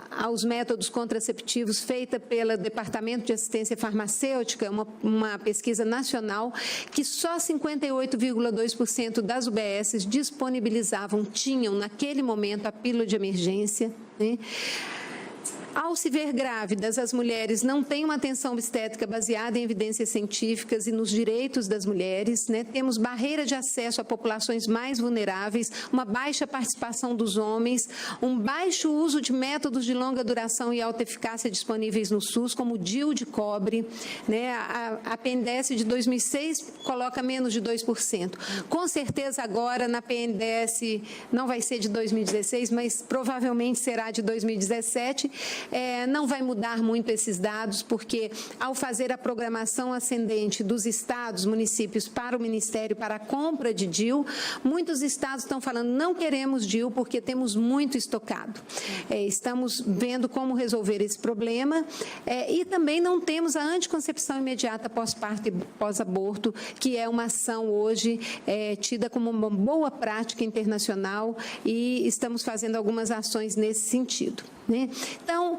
aos métodos contraceptivos feita pelo Departamento de Assistência Farmacêutica, uma pesquisa nacional, que só 58,2% das UBSs tinham naquele momento a pílula de emergência, né? Ao se ver grávidas, as mulheres não têm uma atenção obstétrica baseada em evidências científicas e nos direitos das mulheres, né? Temos barreira de acesso a populações mais vulneráveis, uma baixa participação dos homens, um baixo uso de métodos de longa duração e alta eficácia disponíveis no SUS, como o DIU de cobre, né? A PNDES de 2006 coloca menos de 2%. Com certeza agora na PNDES não vai ser de 2016, mas provavelmente será de 2017, não vai mudar muito esses dados, porque ao fazer a programação ascendente dos estados, municípios para o Ministério para a compra de DIU, muitos estados estão falando, não queremos DIU porque temos muito estocado. Estamos vendo como resolver esse problema e também não temos a anticoncepção imediata pós-parto e pós-aborto, que é uma ação hoje tida como uma boa prática internacional e estamos fazendo algumas ações nesse sentido, né? Então,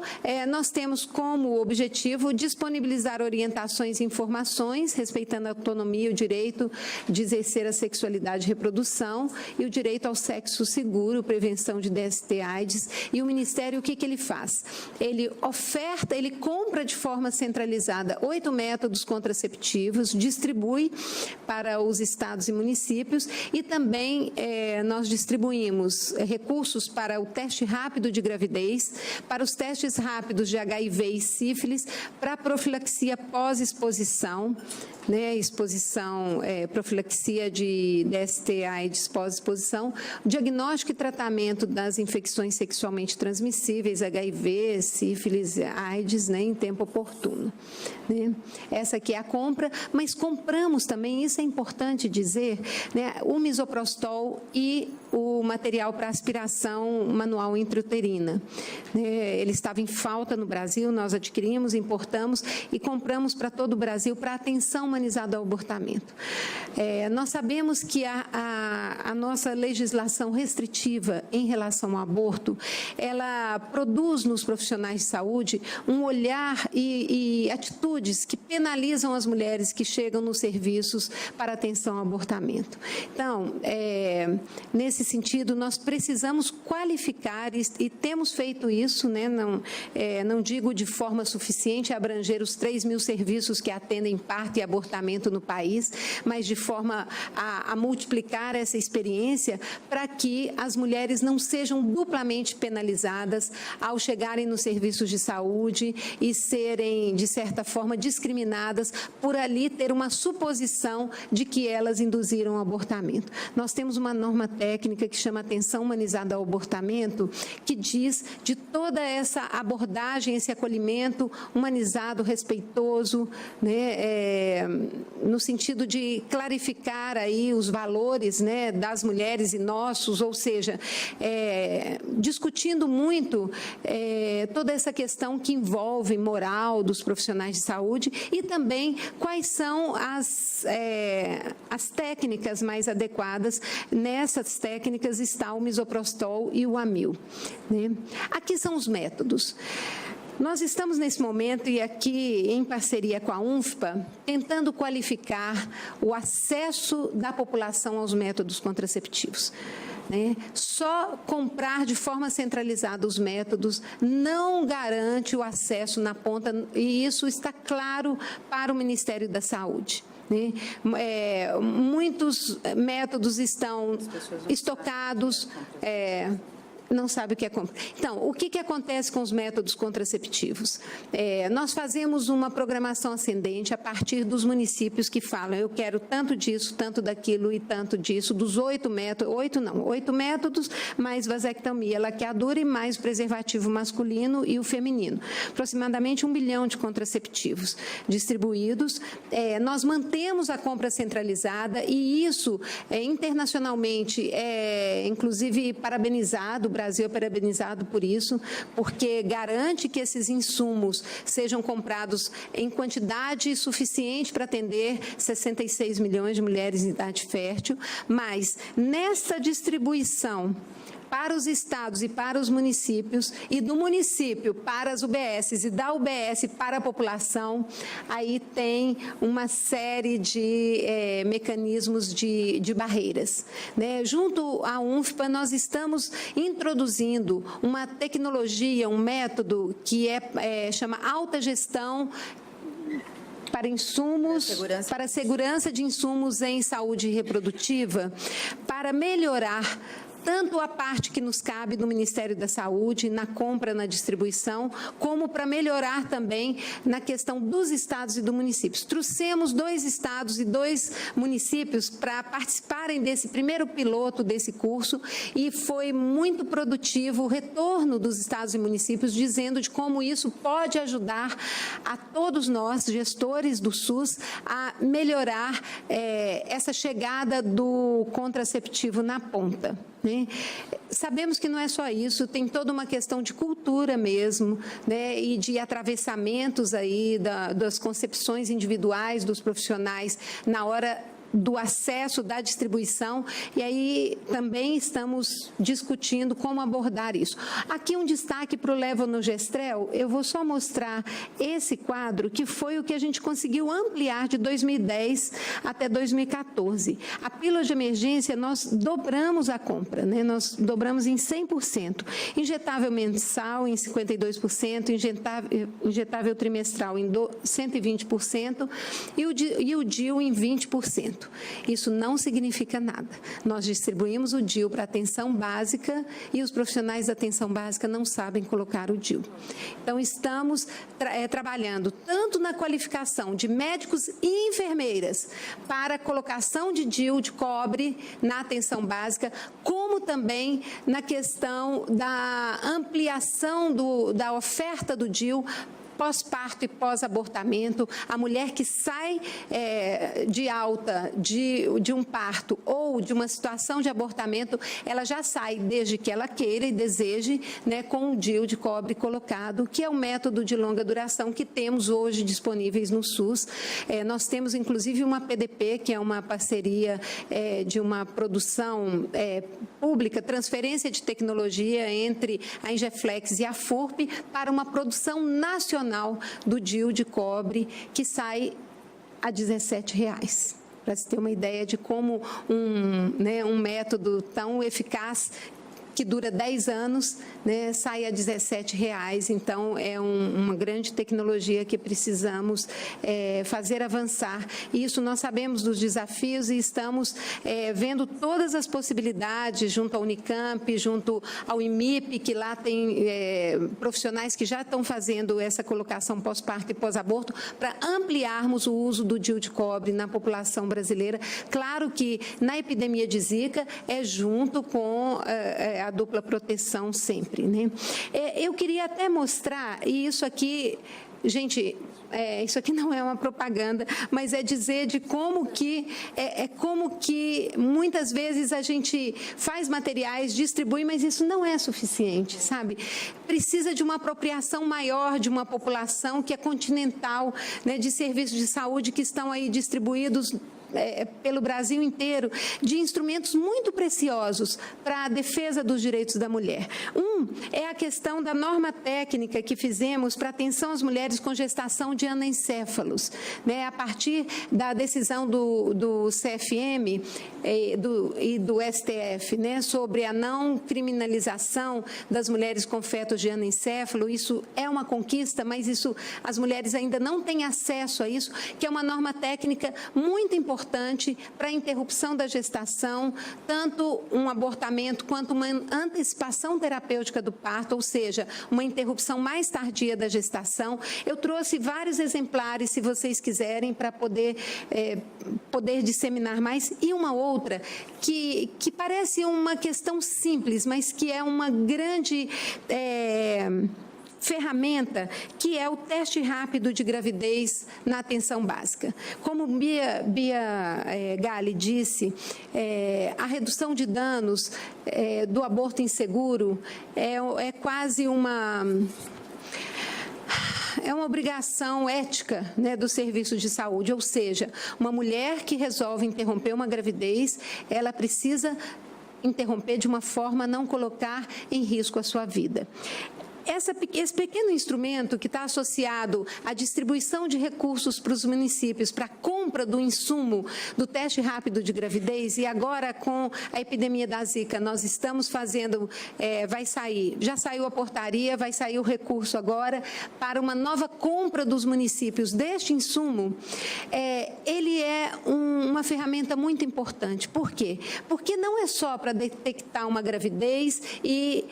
nós temos como objetivo disponibilizar orientações e informações, respeitando a autonomia e o direito de exercer a sexualidade e reprodução e o direito ao sexo seguro, prevenção de DST/AIDS. E o Ministério, o que ele faz? Ele compra de forma centralizada 8 métodos contraceptivos, distribui para os estados e municípios e também nós distribuímos recursos para o teste rápido de gravidez, para os testes rápidos de HIV e sífilis, para profilaxia pós-exposição, né, profilaxia de DST/AIDS pós-exposição, diagnóstico e tratamento das infecções sexualmente transmissíveis, HIV, sífilis, AIDS, né, em tempo oportuno, né? Essa aqui é a compra, mas compramos também, isso é importante dizer, né, o misoprostol e o material para aspiração manual intrauterina, né? Ele estava em falta no Brasil, nós adquirimos, importamos e compramos para todo o Brasil para atenção humanizada ao abortamento. Nós sabemos que a nossa legislação restritiva em relação ao aborto, ela produz nos profissionais de saúde um olhar e atitudes que penalizam as mulheres que chegam nos serviços para atenção ao abortamento. Então, nesse sentido, nós precisamos qualificar e temos feito isso, né? Não digo de forma suficiente abranger os 3.000 serviços que atendem parto e abortamento no país, mas de forma a multiplicar essa experiência para que as mulheres não sejam duplamente penalizadas ao chegarem nos serviços de saúde e serem, de certa forma, discriminadas por ali ter uma suposição de que elas induziram o abortamento. Nós temos uma norma técnica que chama Atenção Humanizada ao Abortamento, que diz de toda essa abordagem, esse acolhimento humanizado, respeitoso, né, no sentido de clarificar aí os valores, né, das mulheres e nossos, ou seja, discutindo muito toda essa questão que envolve moral dos profissionais de saúde e também quais são as técnicas mais adequadas. Nessas técnicas está o misoprostol e o amil, né? Aqui são os métodos. Nós estamos nesse momento, e aqui em parceria com a UNFPA, tentando qualificar o acesso da população aos métodos contraceptivos, né? Só comprar de forma centralizada os métodos não garante o acesso na ponta, e isso está claro para o Ministério da Saúde, né? Muitos métodos estão estocados, não sabe o que é compra. Então, o que acontece com os métodos contraceptivos? Nós fazemos uma programação ascendente a partir dos municípios que falam, eu quero tanto disso, tanto daquilo e tanto disso, dos 8 métodos, mais vasectomia, laqueadura e mais o preservativo masculino e o feminino. Aproximadamente 1 bilhão de contraceptivos distribuídos. Nós mantemos a compra centralizada e isso, internacionalmente, inclusive parabenizado, o Brasil é parabenizado por isso, porque garante que esses insumos sejam comprados em quantidade suficiente para atender 66 milhões de mulheres em idade fértil, mas nessa distribuição para os estados e para os municípios, e do município para as UBSs e da UBS para a população, aí tem uma série de mecanismos de barreiras, né? Junto à UNFPA, nós estamos introduzindo uma tecnologia, um método que chama alta gestão para insumos, para a segurança de insumos em saúde reprodutiva, para melhorar tanto a parte que nos cabe do Ministério da Saúde, na compra, na distribuição, como para melhorar também na questão dos estados e dos municípios. Trouxemos 2 estados e 2 municípios para participarem desse primeiro piloto desse curso e foi muito produtivo o retorno dos estados e municípios, dizendo de como isso pode ajudar a todos nós, gestores do SUS, a melhorar essa chegada do contraceptivo na ponta. Sabemos que não é só isso, tem toda uma questão de cultura mesmo, né, e de atravessamentos aí das concepções individuais dos profissionais na hora do acesso, da distribuição, e aí também estamos discutindo como abordar isso. Aqui um destaque para o Levonorgestrel, eu vou só mostrar esse quadro, que foi o que a gente conseguiu ampliar de 2010 até 2014. A pílula de emergência, nós dobramos a compra, né? Nós dobramos em 100%. Injetável mensal em 52%, injetável trimestral em 120% e o DIU em 20%. Isso não significa nada. Nós distribuímos o DIU para atenção básica e os profissionais da atenção básica não sabem colocar o DIU. Então, estamos trabalhando tanto na qualificação de médicos e enfermeiras para a colocação de DIU de cobre na atenção básica, como também na questão da ampliação da oferta do DIU pós-parto e pós-abortamento, a mulher que sai de alta de um parto ou de uma situação de abortamento, ela já sai desde que ela queira e deseje, né, com o DIU de cobre colocado, que é um método de longa duração que temos hoje disponíveis no SUS. Nós temos, inclusive, uma PDP, que é uma parceria de uma produção pública, transferência de tecnologia entre a Ingeflex e a FURP para uma produção nacional do DIU de cobre, que sai a R$ 17,00. Para se ter uma ideia de como um método tão eficaz, que dura 10 anos, né, sai a R$ 17,00. Então, é uma grande tecnologia que precisamos fazer avançar. E isso nós sabemos dos desafios e estamos vendo todas as possibilidades junto à Unicamp, junto ao IMIP, que lá tem profissionais que já estão fazendo essa colocação pós-parto e pós-aborto, para ampliarmos o uso do DIU de cobre na população brasileira. Claro que na epidemia de Zika é junto com a dupla proteção sempre, né? Eu queria até mostrar, e isso aqui, gente, isso aqui não é uma propaganda, mas é dizer de como que muitas vezes a gente faz materiais, distribui, mas isso não é suficiente, sabe? Precisa de uma apropriação maior de uma população que é continental, né, de serviços de saúde que estão aí distribuídos pelo Brasil inteiro, de instrumentos muito preciosos para a defesa dos direitos da mulher. É a questão da norma técnica que fizemos para atenção às mulheres com gestação de anencéfalos, né? A partir da decisão do CFM e do STF, né, sobre a não criminalização das mulheres com fetos de anencéfalo. Isso é uma conquista, mas isso as mulheres ainda não têm acesso a isso, que é uma norma técnica muito importante para a interrupção da gestação, tanto um abortamento quanto uma antecipação terapêutica do parto, ou seja, uma interrupção mais tardia da gestação. Eu trouxe vários exemplares, se vocês quiserem, para poder disseminar mais. E uma outra, que parece uma questão simples, mas que é uma grande ferramenta, que é o teste rápido de gravidez na atenção básica. Como Bia Gali disse, a redução de danos do aborto inseguro é quase uma obrigação ética, né, do serviço de saúde, ou seja, uma mulher que resolve interromper uma gravidez, ela precisa interromper de uma forma a não colocar em risco a sua vida. Esse pequeno instrumento que está associado à distribuição de recursos para os municípios, para a compra do insumo do teste rápido de gravidez, e agora com a epidemia da Zika, nós estamos fazendo, já saiu a portaria, vai sair o recurso agora para uma nova compra dos municípios deste insumo, ele é uma ferramenta muito importante. Por quê? Porque não é só para detectar uma gravidez e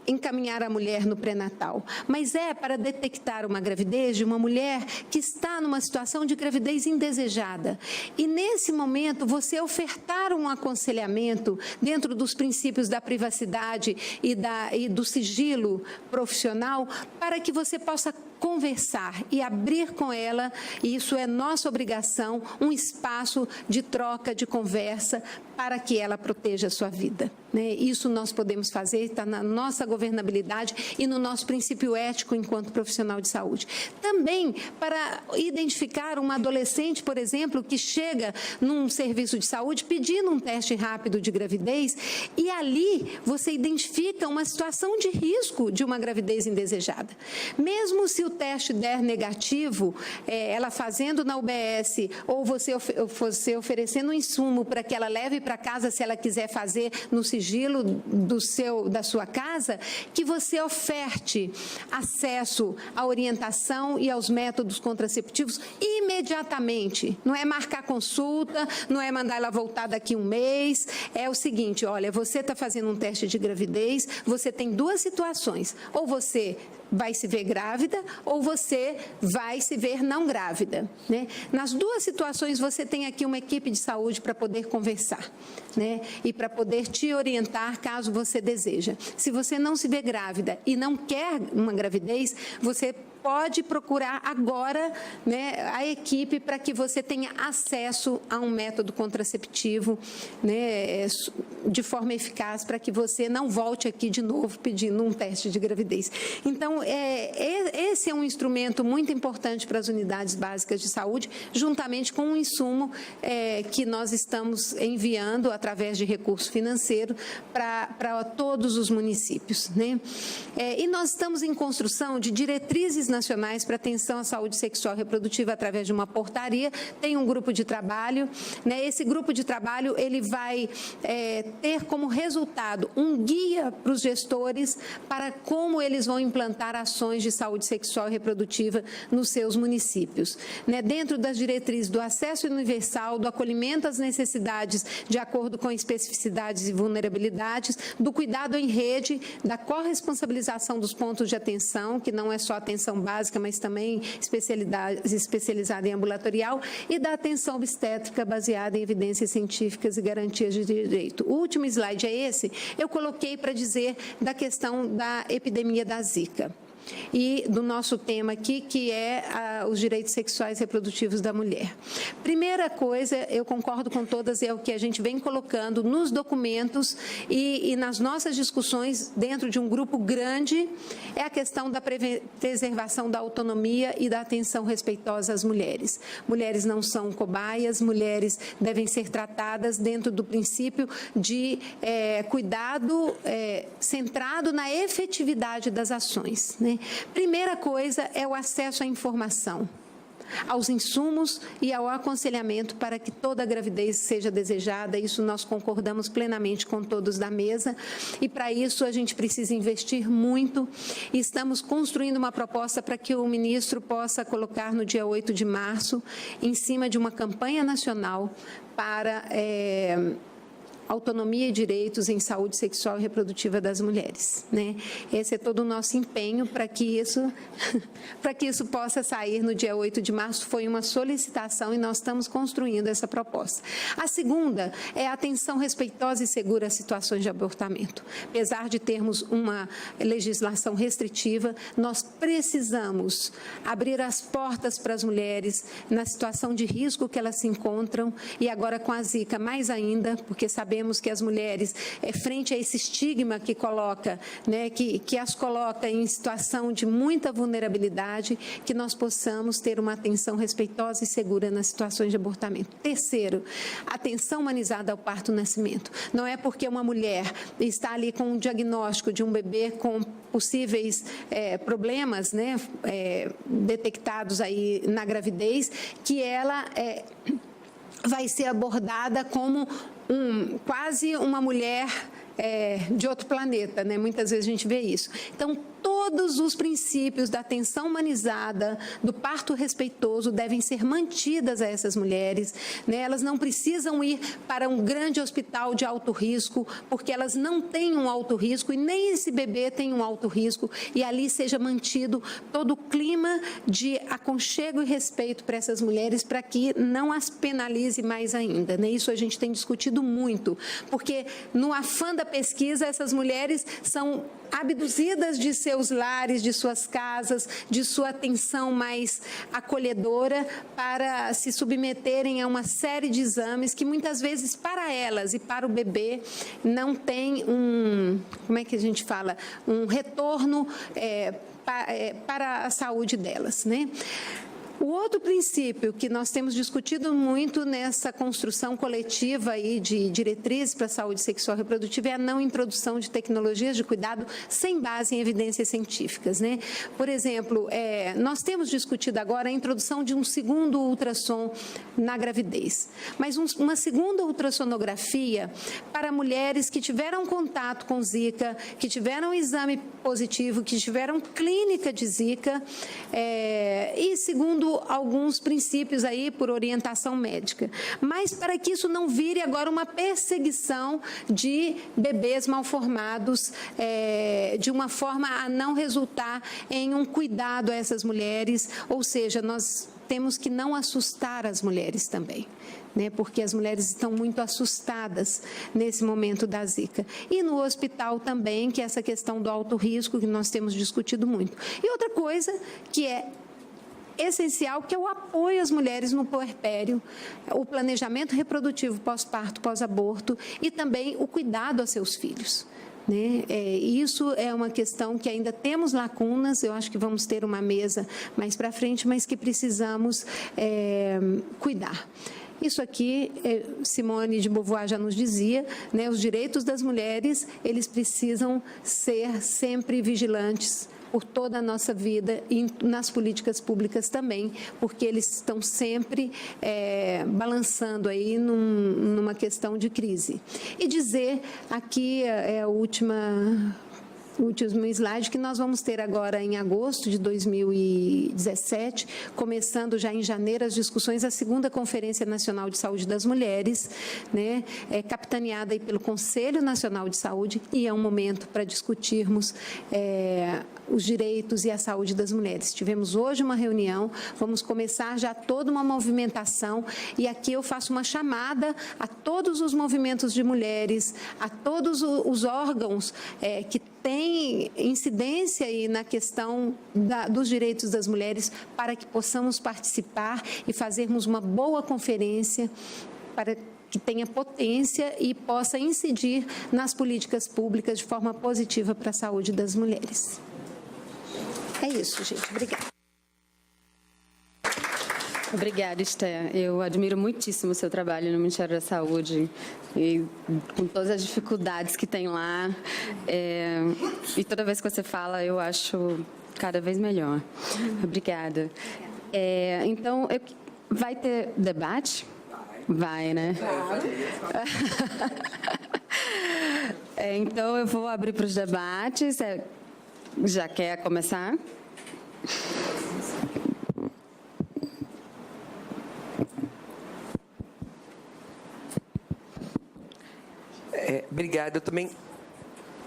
encaminhar a mulher no pré-natal, mas é para detectar uma gravidez de uma mulher que está numa situação de gravidez indesejada. E, nesse momento, você ofertar um aconselhamento dentro dos princípios da privacidade e do sigilo profissional para que você possa conversar e abrir com ela, e isso é nossa obrigação, um espaço de troca, de conversa, para que ela proteja a sua vida. Isso nós podemos fazer, está na nossa governabilidade e no nosso princípio ético enquanto profissional de saúde. Também para identificar uma adolescente, por exemplo, que chega num serviço de saúde pedindo um teste rápido de gravidez, e ali você identifica uma situação de risco de uma gravidez indesejada. Mesmo se o teste der negativo, ela fazendo na UBS, ou você oferecendo um insumo para que ela leve para casa, se ela quiser fazer no sigilo da sua casa, que você oferte acesso à orientação e aos métodos contraceptivos imediatamente. Não é marcar consulta, não é mandar ela voltar daqui um mês. É o seguinte: olha, você está fazendo um teste de gravidez, você tem duas situações. Ou você vai se ver grávida, ou você vai se ver não grávida. Nas duas situações, você tem aqui uma equipe de saúde para poder conversar, e para poder te orientar caso você deseja. Se você não se vê grávida e não quer uma gravidez, você pode procurar agora a equipe para que você tenha acesso a um método contraceptivo de forma eficaz, para que você não volte aqui de novo pedindo um teste de gravidez. Então, esse é um instrumento muito importante para as unidades básicas de saúde, juntamente com um insumo que nós estamos enviando através de recurso financeiro para todos os municípios. E nós estamos em construção de diretrizes nacionais para atenção à saúde sexual e reprodutiva através de uma portaria. Tem um grupo de trabalho. Esse grupo de trabalho ele vai ter como resultado um guia para os gestores para como eles vão implantar ações de saúde sexual e reprodutiva nos seus municípios. Dentro das diretrizes do acesso universal, do acolhimento às necessidades de acordo com especificidades e vulnerabilidades, do cuidado em rede, da corresponsabilização dos pontos de atenção, que não é só atenção básica, mas também especializada em ambulatorial, e da atenção obstétrica baseada em evidências científicas e garantias de direito. O último slide é esse. Eu coloquei para dizer da questão da epidemia da Zika e do nosso tema aqui, que é os direitos sexuais e reprodutivos da mulher. Primeira coisa, eu concordo com todas, é o que a gente vem colocando nos documentos e nas nossas discussões dentro de um grupo grande, é a questão da preservação da autonomia e da atenção respeitosa às mulheres. Mulheres não são cobaias, mulheres devem ser tratadas dentro do princípio de cuidado centrado na efetividade das ações. Primeira coisa é o acesso à informação, aos insumos e ao aconselhamento para que toda gravidez seja desejada. Isso nós concordamos plenamente com todos da mesa, e para isso a gente precisa investir muito, e estamos construindo uma proposta para que o ministro possa colocar no dia 8 de março, em cima de uma campanha nacional para autonomia e direitos em saúde sexual e reprodutiva das mulheres. Esse é todo o nosso empenho para que isso possa sair no dia 8 de março. Foi uma solicitação e nós estamos construindo essa proposta. A segunda é a atenção respeitosa e segura às situações de abortamento. Apesar de termos uma legislação restritiva, nós precisamos abrir as portas para as mulheres na situação de risco que elas se encontram, e agora com a Zika mais ainda, porque sabemos sabemos que as mulheres, frente a esse estigma que coloca, né, que as coloca em situação de muita vulnerabilidade, que nós possamos ter uma atenção respeitosa e segura nas situações de abortamento. Terceiro, atenção humanizada ao parto-nascimento. Não é porque uma mulher está ali com um diagnóstico de um bebê com possíveis problemas, né, detectados aí na gravidez, que ela vai ser abordada como quase uma mulher de outro planeta, né? Muitas vezes a gente vê isso. Então, todos os princípios da atenção humanizada, do parto respeitoso, devem ser mantidas a essas mulheres, né? Elas não precisam ir para um grande hospital de alto risco, porque elas não têm um alto risco e nem esse bebê tem um alto risco, e ali seja mantido todo o clima de aconchego e respeito para essas mulheres, para que não as penalize mais ainda, né? Isso a gente tem discutido muito, porque no afã da pesquisa, essas mulheres são abduzidas de seus lares, de suas casas, de sua atenção mais acolhedora, para se submeterem a uma série de exames que muitas vezes para elas e para o bebê não tem como é que a gente fala, um retorno para a saúde delas, né? O outro princípio que nós temos discutido muito nessa construção coletiva aí de diretrizes para a saúde sexual e reprodutiva é a não introdução de tecnologias de cuidado sem base em evidências científicas, né? Por exemplo, nós temos discutido agora a introdução de um segundo ultrassom na gravidez, mas uma segunda ultrassonografia para mulheres que tiveram contato com Zika, que tiveram exame positivo, que tiveram clínica de Zika, e segundo alguns princípios aí por orientação médica, mas para que isso não vire agora uma perseguição de bebês mal formados, de uma forma a não resultar em um cuidado a essas mulheres, ou seja, nós temos que não assustar as mulheres também, né, porque as mulheres estão muito assustadas nesse momento da Zika. E no hospital também, que é essa questão do alto risco que nós temos discutido muito. E outra coisa que é essencial, que é o apoio às mulheres no puerpério, o planejamento reprodutivo pós-parto, pós-aborto e também o cuidado a seus filhos, né? Isso é uma questão que ainda temos lacunas, eu acho que vamos ter uma mesa mais para frente, mas que precisamos cuidar. Isso aqui, Simone de Beauvoir já nos dizia, né, os direitos das mulheres, eles precisam ser sempre vigilantes por toda a nossa vida e nas políticas públicas também, porque eles estão sempre balançando aí numa questão de crise. E dizer aqui o último slide, que nós vamos ter agora em agosto de 2017, começando já em janeiro as discussões da segunda Conferência Nacional de Saúde das Mulheres, né, capitaneada aí pelo Conselho Nacional de Saúde, e é um momento para discutirmos os direitos e a saúde das mulheres. Tivemos hoje uma reunião, vamos começar já toda uma movimentação, e aqui eu faço uma chamada a todos os movimentos de mulheres, a todos os órgãos que têm incidência aí na questão dos direitos das mulheres, para que possamos participar e fazermos uma boa conferência para que tenha potência e possa incidir nas políticas públicas de forma positiva para a saúde das mulheres. É isso, gente. Obrigada. Obrigada, Esther. Eu admiro muitíssimo o seu trabalho no Ministério da Saúde, e com todas as dificuldades que tem lá. E toda vez que você fala, eu acho cada vez melhor. Obrigada. Então, vai ter debate? Vai, né? Então, eu vou abrir para os debates. Já quer começar? Obrigada. Eu também...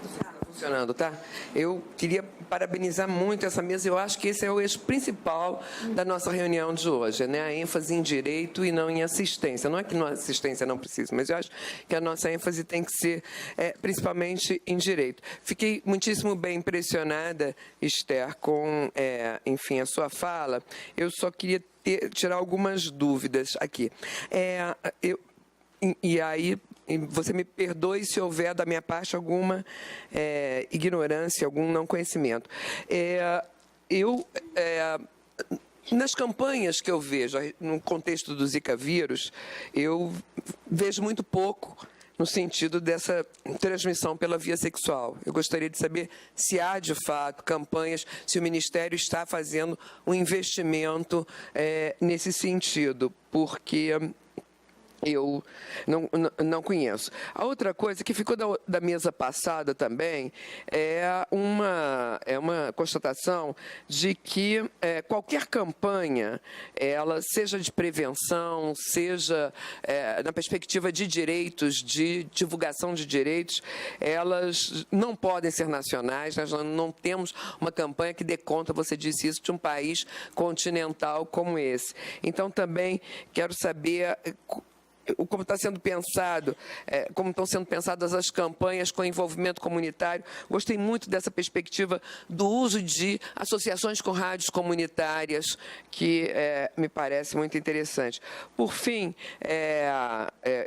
Está funcionando, tá? Eu queria parabenizar muito essa mesa. Eu acho que esse é o eixo principal da nossa reunião de hoje, né? A ênfase em direito e não em assistência. Não é que a assistência não precisa, mas eu acho que a nossa ênfase tem que ser principalmente em direito. Fiquei muitíssimo bem impressionada, Esther, com, enfim, a sua fala. Eu só queria tirar algumas dúvidas aqui. E aí, e você me perdoe se houver da minha parte alguma ignorância, algum não conhecimento. Nas campanhas que eu vejo, no contexto do Zika vírus, eu vejo muito pouco no sentido dessa transmissão pela via sexual. Eu gostaria de saber se há, de fato, campanhas, se o Ministério está fazendo um investimento nesse sentido, porque eu não conheço. A outra coisa que ficou da mesa passada também é uma constatação de que qualquer campanha, ela seja de prevenção, seja na perspectiva de direitos, de divulgação de direitos, elas não podem ser nacionais. Nós não temos uma campanha que dê conta, você disse isso, de um país continental como esse. Então, também quero saber como está sendo pensado, como estão sendo pensadas as campanhas com envolvimento comunitário. Gostei muito dessa perspectiva do uso de associações com rádios comunitárias, que me parece muito interessante. Por fim,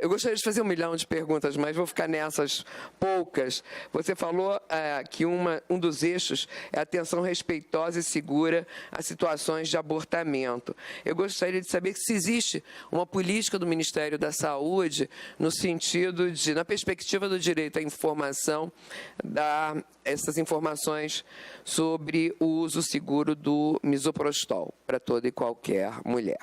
eu gostaria de fazer 1 milhão de perguntas, mas vou ficar nessas poucas. Você falou que um dos eixos é a atenção respeitosa e segura a situações de abortamento. Eu gostaria de saber se existe uma política do Ministério da Saúde no sentido de, na perspectiva do direito à informação, dar essas informações sobre o uso seguro do misoprostol para toda e qualquer mulher.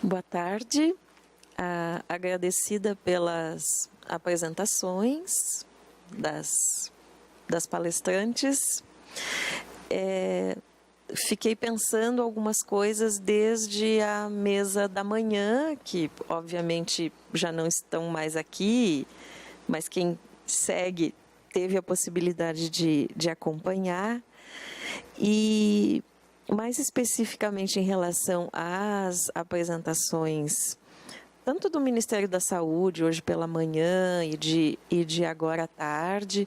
Boa tarde. Agradecida pelas apresentações das palestrantes. Fiquei pensando algumas coisas desde a mesa da manhã, que obviamente já não estão mais aqui, mas quem segue teve a possibilidade de acompanhar. E mais especificamente em relação às apresentações tanto do Ministério da Saúde, hoje pela manhã e de agora à tarde,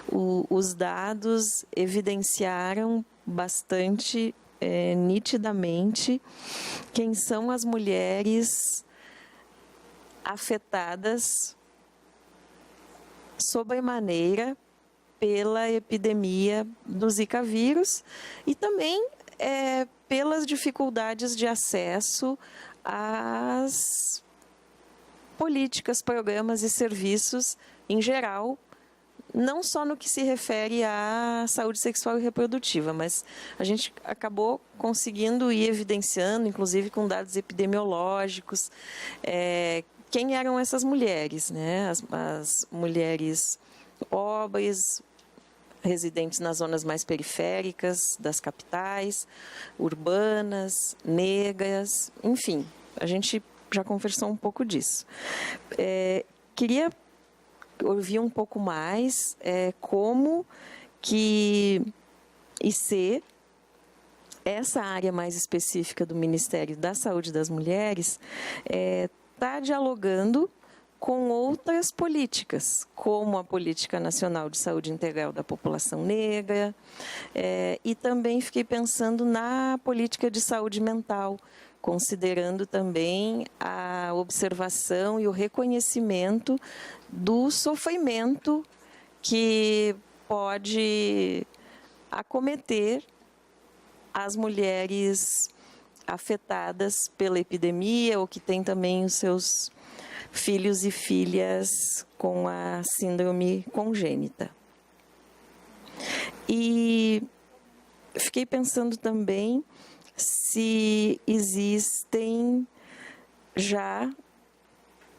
os dados evidenciaram bastante nitidamente quem são as mulheres afetadas sobremaneira pela epidemia do Zika vírus e também pelas dificuldades de acesso às políticas, programas e serviços em geral, não só no que se refere à saúde sexual e reprodutiva, mas a gente acabou conseguindo ir evidenciando, inclusive com dados epidemiológicos, quem eram essas mulheres, né? As mulheres pobres, residentes nas zonas mais periféricas das capitais, urbanas, negras, enfim, a gente já conversou um pouco disso. Queria ouvir um pouco mais como que IC, essa área mais específica do Ministério da Saúde das Mulheres, está dialogando com outras políticas, como a Política Nacional de Saúde Integral da População Negra, e também fiquei pensando na política de saúde mental, considerando também a observação e o reconhecimento do sofrimento que pode acometer as mulheres afetadas pela epidemia ou que têm também os seus filhos e filhas com a síndrome congênita. E fiquei pensando também se existem já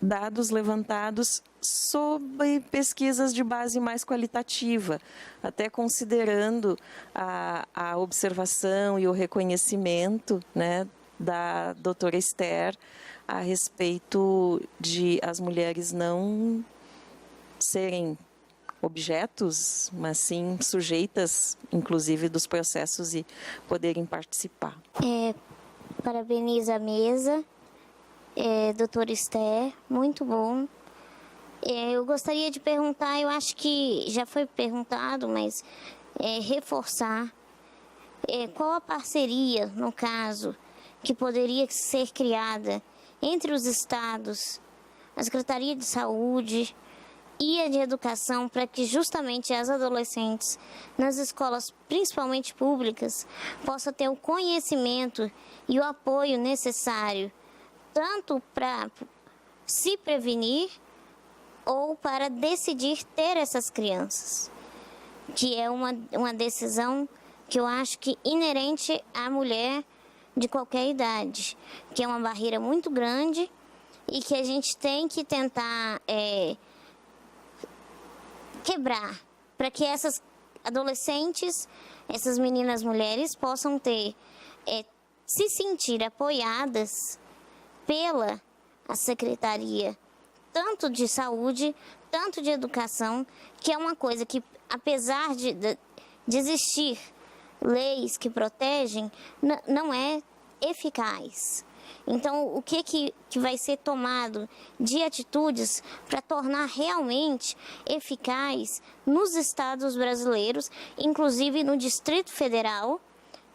dados levantados sobre pesquisas de base mais qualitativa, até considerando a observação e o reconhecimento, né, da doutora Esther a respeito de as mulheres não serem objetos, mas sim sujeitas, inclusive, dos processos e poderem participar. Parabenizo a mesa, doutora Esther, muito bom. Eu gostaria de perguntar, eu acho que já foi perguntado, mas reforçar qual a parceria, no caso, que poderia ser criada entre os estados, a Secretaria de Saúde e a de Educação, para que justamente as adolescentes nas escolas, principalmente públicas, possam ter o conhecimento e o apoio necessário, tanto para se prevenir ou para decidir ter essas crianças, que é uma decisão que eu acho que inerente à mulher de qualquer idade, que é uma barreira muito grande e que a gente tem que tentar quebrar, para que essas adolescentes, essas meninas mulheres possam ter, se sentir apoiadas pela a Secretaria, tanto de Saúde, tanto de Educação, que é uma coisa que, apesar de existir leis que protegem, não é eficaz. Então, o que vai ser tomado de atitudes para tornar realmente eficaz nos estados brasileiros, inclusive no Distrito Federal,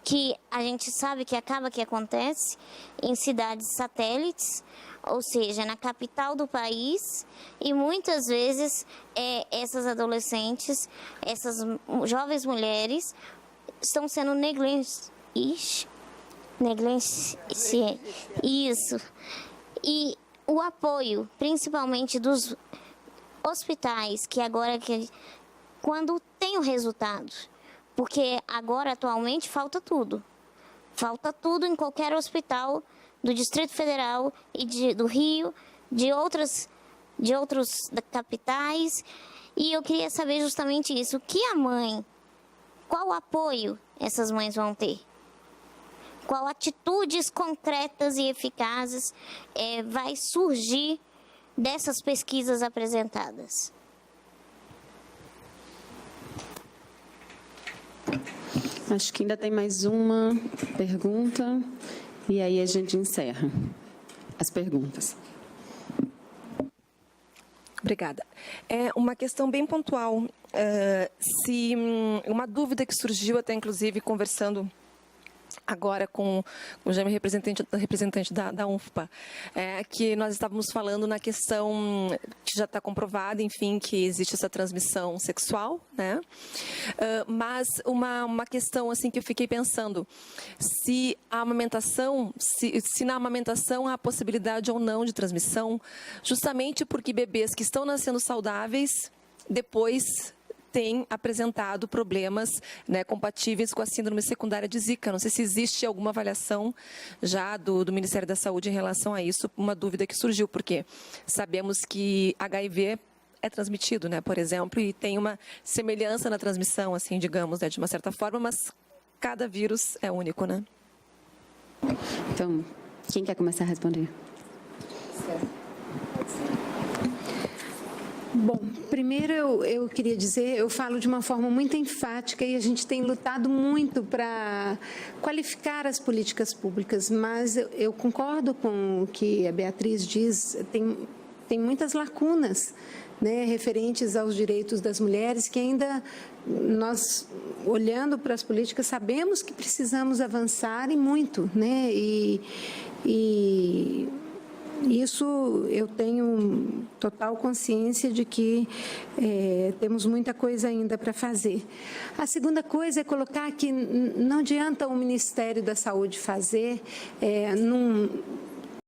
que a gente sabe que acaba que acontece em cidades satélites, ou seja, na capital do país, e muitas vezes essas adolescentes, essas jovens mulheres estão sendo isso. E o apoio, principalmente dos hospitais, que agora, quando tem o resultado, porque agora, atualmente, falta tudo. Falta tudo em qualquer hospital do Distrito Federal e do Rio, de outros capitais. E eu queria saber justamente isso. Qual apoio essas mães vão ter? Qual atitudes concretas e eficazes vai surgir dessas pesquisas apresentadas? Acho que ainda tem mais uma pergunta e aí a gente encerra as perguntas. Obrigada. É uma questão bem pontual. Uma dúvida que surgiu até, inclusive, conversando agora com o Jaime, representante da UNFPA, que nós estávamos falando na questão que já está comprovada, enfim, que existe essa transmissão sexual, né? Mas uma questão assim que eu fiquei pensando, se a amamentação, se na amamentação há possibilidade ou não de transmissão, justamente porque bebês que estão nascendo saudáveis, depois tem apresentado problemas, né, compatíveis com a síndrome secundária de Zika. Não sei se existe alguma avaliação já do Ministério da Saúde em relação a isso, uma dúvida que surgiu, porque sabemos que HIV é transmitido, né, por exemplo, e tem uma semelhança na transmissão, assim, digamos, né, de uma certa forma, mas cada vírus é único, né? Então, quem quer começar a responder? Bom, primeiro eu queria dizer, eu falo de uma forma muito enfática e a gente tem lutado muito para qualificar as políticas públicas, mas eu concordo com o que a Beatriz diz, tem muitas lacunas, né, referentes aos direitos das mulheres, que ainda nós, olhando para as políticas, sabemos que precisamos avançar e muito, né, e isso eu tenho total consciência de que temos muita coisa ainda para fazer. A segunda coisa é colocar que não adianta o Ministério da Saúde fazer